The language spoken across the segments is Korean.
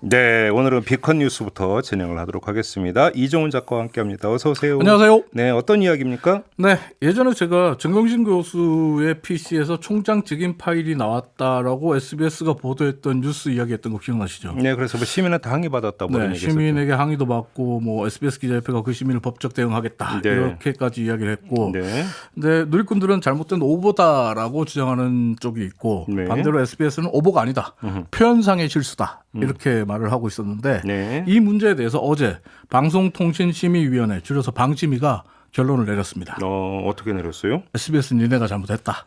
네, 오늘은 비컨 뉴스부터 진행을 하도록 하겠습니다. 이종훈 작가와 함께합니다. 어서 오세요. 안녕하세요. 네, 어떤 이야기입니까? 네, 예전에 제가 정경심 교수의 PC에서 총장 직인 파일이 나왔다라고 SBS가 보도했던 뉴스 이야기했던 거 기억나시죠? 네, 그래서 뭐 시민한테 항의받았다 뭐 네, 이런 얘기 했었죠. 시민에게 항의도 받고 뭐 SBS 기자협회가 그 시민을 법적 대응하겠다 네. 이렇게까지 이야기를 했고, 네. 근데 누리꾼들은 잘못된 오보다라고 주장하는 쪽이 있고 네. 반대로 SBS는 오보가 아니다, 표현상의 실수다 이렇게 말을 하고 있었는데 네. 이 문제에 대해서 어제 방송통신심의위원회 줄여서 방심위가 결론을 내렸습니다. 어떻게 내렸어요? SBS는 니네가 잘못했다.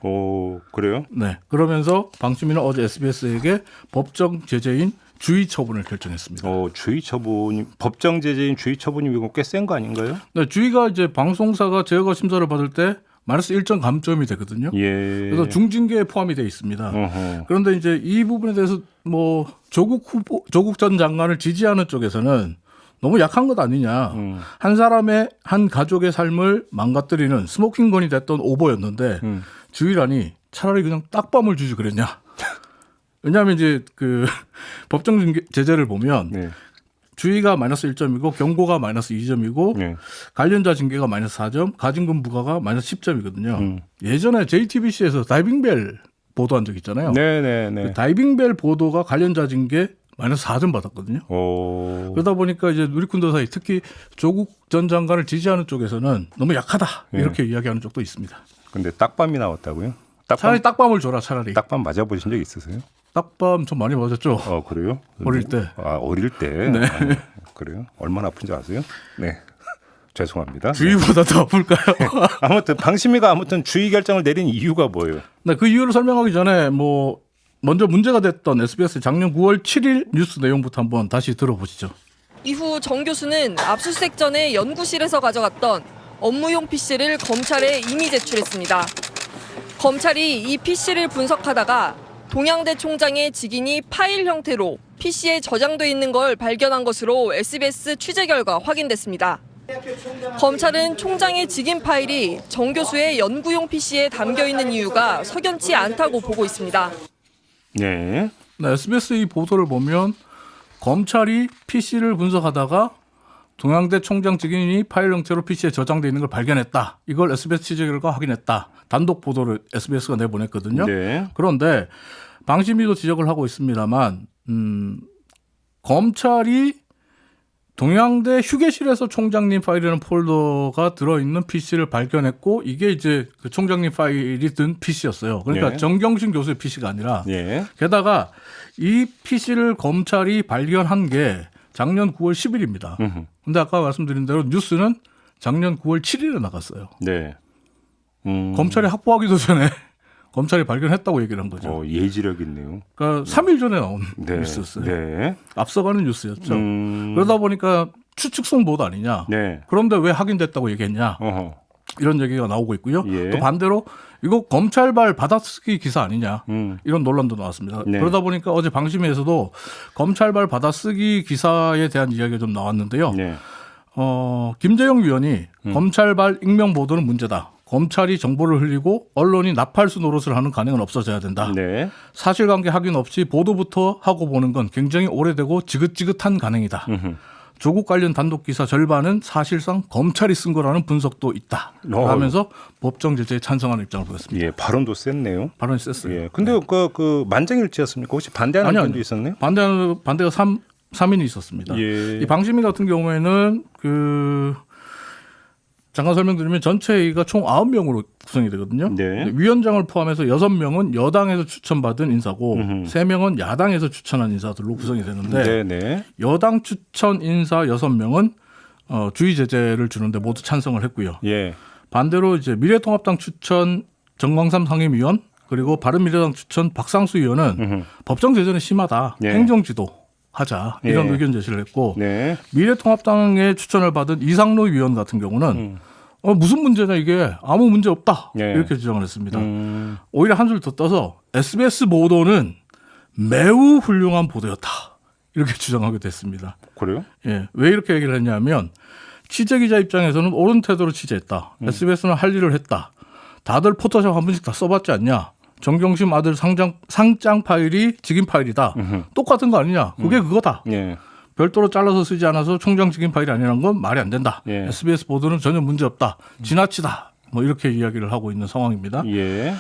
그래요? 네. 그러면서 방심위는 어제 SBS에게 법정 제재인 주의 처분을 결정했습니다. 주의 처분이 법정 제재인 주의 처분이 이거 꽤 센 거 아닌가요? 네, 주의가 이제 방송사가 제거 심사를 받을 때 마이너스 1점 감점이 되거든요. 예. 그래서 중징계에 포함이 돼 있습니다. 어허. 그런데 이제 이 부분에 대해서 뭐 조국 전 장관을 지지하는 쪽에서는 너무 약한 것 아니냐. 한 사람의 한 가족의 삶을 망가뜨리는 스모킹건이 됐던 오보였는데 주의란이 차라리 그냥 딱밤을 주지 그랬냐. 왜냐하면 이제 그 법정 제재를 보면 네. 주의가 마이너스 1점이고 경고가 마이너스 2점이고 네. 관련자 징계가 마이너스 4점, 가징금 부과가 마이너스 10점이거든요. 예전에 JTBC에서 다이빙벨 보도한 적 있잖아요. 네네네. 그 다이빙벨 보도가 관련자 징계 마이너스 4점 받았거든요. 그러다 보니까 이제 누리꾼들 사이 특히 조국 전 장관을 지지하는 쪽에서는 너무 약하다 이렇게 이야기하는 쪽도 있습니다. 근데 딱밤이 나왔다고요? 차라리 딱밤을 줘라 차라리. 딱밤 맞아보신 적 있으세요? 딱밤 좀 많이 맞았죠. 그래요? 어릴 때. 어릴 때. 네. 그래요? 얼마나 아픈지 아세요? 네. 죄송합니다. 주의보다 더 아플까요? 아무튼 방심위가 주의 결정을 내린 이유가 뭐예요? 네, 그 이유를 설명하기 전에 뭐 먼저 문제가 됐던 SBS 작년 9월 7일 뉴스 내용부터 한번 다시 들어보시죠. 이후 정 교수는 압수수색 전에 연구실에서 가져갔던 업무용 PC를 검찰에 이미 제출했습니다. 검찰이 이 PC를 분석하다가 동양대 총장의 직인이 파일 형태로 PC에 저장돼 있는 걸 발견한 것으로 SBS 취재 결과 확인됐습니다. 검찰은 총장의 직인 파일이 정 교수의 연구용 PC에 담겨 있는 이유가 석연치 않다고 보고 있습니다. 네. 네, SBS 이 보도를 보면 검찰이 PC를 분석하다가 동양대 총장 직인이 파일 형태로 PC에 저장돼 있는 걸 발견했다. 이걸 SBS 취재 결과 확인했다. 단독 보도를 SBS가 내보냈거든요. 네. 그런데 방심위도 지적을 하고 있습니다만 검찰이 동양대 휴게실에서 총장님 파일이라는 폴더가 들어있는 PC를 발견했고 이게 이제 그 총장님 파일이 든 PC였어요. 그러니까 네. 정경심 교수의 PC가 아니라 네. 게다가 이 PC를 검찰이 발견한 게 작년 9월 10일입니다. 근데 아까 말씀드린 대로 뉴스는 작년 9월 7일에 나갔어요. 네. 검찰이 확보하기도 전에 검찰이 발견했다고 얘기를 한 거죠. 예지력 있네요. 그러니까 3일 전에 나온 네. 뉴스였어요. 네. 앞서가는 뉴스였죠. 그러다 보니까 추측성 보도 아니냐. 네. 그런데 왜 확인됐다고 얘기했냐. 어허. 이런 얘기가 나오고 있고요. 예. 또 반대로 이거 검찰발 받아쓰기 기사 아니냐. 음. 이런 논란도 나왔습니다. 네. 그러다 보니까 어제 방심위에서도 검찰발 받아쓰기 기사에 대한 이야기가 좀 나왔는데요. 네. 김재영 위원이 검찰발 익명 보도는 문제다. 검찰이 정보를 흘리고 언론이 나팔수 노릇을 하는 관행은 없어져야 된다. 네. 사실관계 확인 없이 보도부터 하고 보는 건 굉장히 오래되고 지긋지긋한 관행이다. 조국 관련 단독 기사 절반은 사실상 검찰이 쓴 거라는 분석도 있다. 하면서 법정 제재에 찬성하는 입장을 보였습니다. 예, 발언도 셌네요. 발언이 셌어요. 예. 근데 그 만장일치였습니까? 혹시 반대하는 아니요, 분도 아니요. 있었네요? 반대가 3인이 있었습니다. 예. 이 방심위 같은 경우에는 잠깐 설명드리면 전체 회의가 총 9명으로 구성이 되거든요. 네. 위원장을 포함해서 6명은 여당에서 추천받은 인사고 3명은 야당에서 추천한 인사들로 구성이 되는데 네, 네. 여당 추천 인사 6명은 주의 제재를 주는데 모두 찬성을 했고요. 예. 반대로 이제 미래통합당 추천 정광삼 상임위원 그리고 바른미래당 추천 박상수 의원은 법정 제재는 심하다. 예. 행정지도 하자 이런 예. 의견 제시를 했고 네. 미래통합당의 추천을 받은 이상로 위원 같은 경우는 무슨 문제냐 이게 아무 문제 없다 예. 이렇게 주장을 했습니다. 오히려 한술 더 떠서 SBS 보도는 매우 훌륭한 보도였다 이렇게 주장하게 됐습니다. 그래요? 예, 왜 이렇게 얘기를 했냐면 취재기자 입장에서는 옳은 태도로 취재했다. SBS는 할 일을 했다. 다들 포토샵 한 번씩 다 써봤지 않냐. 정경심 아들 상장 파일이 직인 파일이다. 똑같은 거 아니냐? 그게 그거다. 예. 별도로 잘라서 쓰지 않아서 총장 직인 파일이 아니라는 건 말이 안 된다. 예. SBS 보도는 전혀 문제 없다. 지나치다. 뭐 이렇게 이야기를 하고 있는 상황입니다. 예.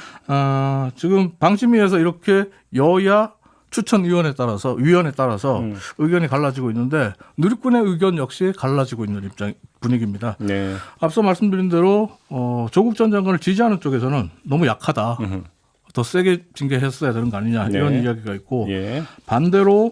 지금 방심위에서 이렇게 여야 추천위원에 따라서 의견이 갈라지고 있는데 누리꾼의 의견 역시 갈라지고 있는 분위기입니다. 네. 앞서 말씀드린 대로 조국 전 장관을 지지하는 쪽에서는 너무 약하다. 더 세게 징계했어야 되는 거 아니냐 이런 네. 이야기가 있고 예. 반대로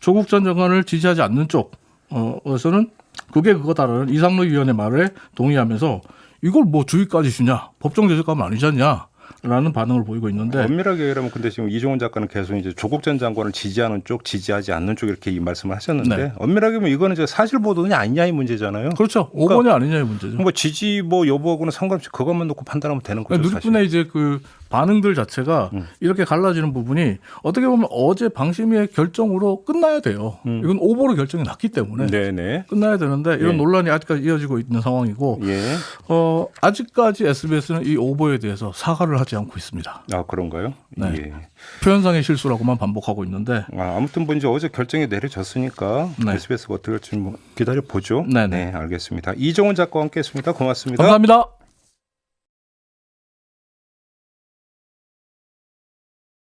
조국 전 장관을 지지하지 않는 쪽에서는 그게 그거다라는 이상로 위원의 말에 동의하면서 이걸 뭐 주의까지 주냐 법정 제재가면 아니지 않냐라는 반응을 보이고 있는데 엄밀하게 얘기하면 근데 지금 이종훈 작가는 계속 이제 조국 전 장관을 지지하는 쪽, 지지하지 않는 쪽 이렇게 이 말씀을 하셨는데 네. 엄밀하게 보면 이거는 이제 사실 보도냐 아니냐 이 문제잖아요. 그렇죠. 그러니까 5번이 아니냐의 문제죠. 뭐 지지 뭐 여부하고는 상관없이 그것만 놓고 판단하면 되는 거죠. 누리꾼의 이제 그 반응들 자체가 이렇게 갈라지는 부분이 어떻게 보면 어제 방심위의 결정으로 끝나야 돼요. 이건 오보로 결정이 났기 때문에 네네. 끝나야 되는데 이런 예. 논란이 아직까지 이어지고 있는 상황이고 예. 아직까지 SBS는 이 오보에 대해서 사과를 하지 않고 있습니다. 아 그런가요? 네. 예. 표현상의 실수라고만 반복하고 있는데 아무튼 뭐 이제 어제 결정이 내려졌으니까 네. SBS가 어떻게 할지 뭐 기다려 보죠. 네네. 네, 알겠습니다. 이종훈 작가와 함께했습니다. 고맙습니다. 감사합니다.